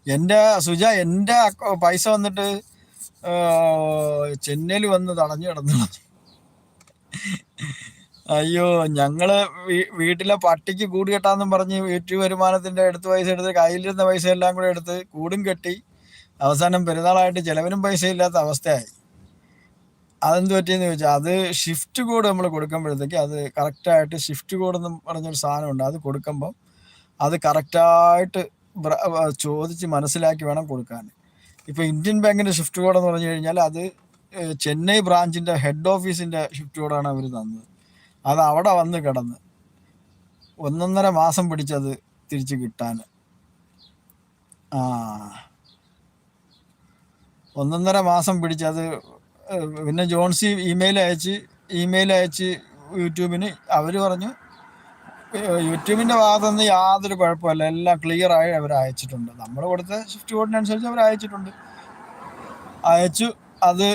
എൻ്റെ സുജ എൻ്റെ പൈസ വന്നിട്ട് ചെന്നൈയിൽ വന്ന് തടഞ്ഞു കിടന്നു. അയ്യോ, ഞങ്ങള് വീട്ടിലെ പട്ടിക്ക് കൂട് കെട്ടാന്നും പറഞ്ഞ് യൂട്യൂബ് വരുമാനത്തിന്റെ എടുത്ത് പൈസ എടുത്ത് കയ്യിലിരുന്ന പൈസ എല്ലാം കൂടെ എടുത്ത് കൂടും കെട്ടി അവസാനം പെരുന്നാളായിട്ട് ചെലവിനും പൈസ ഇല്ലാത്ത അവസ്ഥയായി. അതെന്ത് പറ്റിയെന്ന് ചോദിച്ചാൽ, അത് ഷിഫ്റ്റ് കോഡ് നമ്മൾ കൊടുക്കുമ്പോഴത്തേക്ക് അത് കറക്റ്റായിട്ട് ഷിഫ്റ്റ് കോഡ് എന്നും പറഞ്ഞൊരു സാധനമുണ്ട്. അത് കൊടുക്കുമ്പം അത് കറക്റ്റായിട്ട് ചോദിച്ച് മനസ്സിലാക്കി വേണം കൊടുക്കാൻ. ഇപ്പോൾ ഇന്ത്യൻ ബാങ്കിൻ്റെ ഷിഫ്റ്റ് കോഡ് എന്ന് പറഞ്ഞു കഴിഞ്ഞാൽ അത് ചെന്നൈ ബ്രാഞ്ചിൻ്റെ ഹെഡ് ഓഫീസിൻ്റെ ഷിഫ്റ്റ് കോഡാണ് അവർ തന്നത്. അത് അവിടെ വന്ന് കിടന്ന് 1.5 മാസം പിടിച്ചത് തിരിച്ച് കിട്ടാൻ. 1.5 മാസം പിടിച്ചത്. പിന്നെ ജോൺസി ഇമെയിൽ അയച്ച് യൂട്യൂബിന് അവർ പറഞ്ഞു യൂട്യൂബിൻ്റെ ഭാഗത്തുനിന്ന് യാതൊരു കുഴപ്പമില്ല, എല്ലാം ക്ലിയറായി അവർ അയച്ചിട്ടുണ്ട്. നമ്മൾ കൊടുത്ത ഷിഫ്റ്റ് കോഡിനനുസരിച്ച് അവർ അയച്ചിട്ടുണ്ട്. അയച്ചു. അത്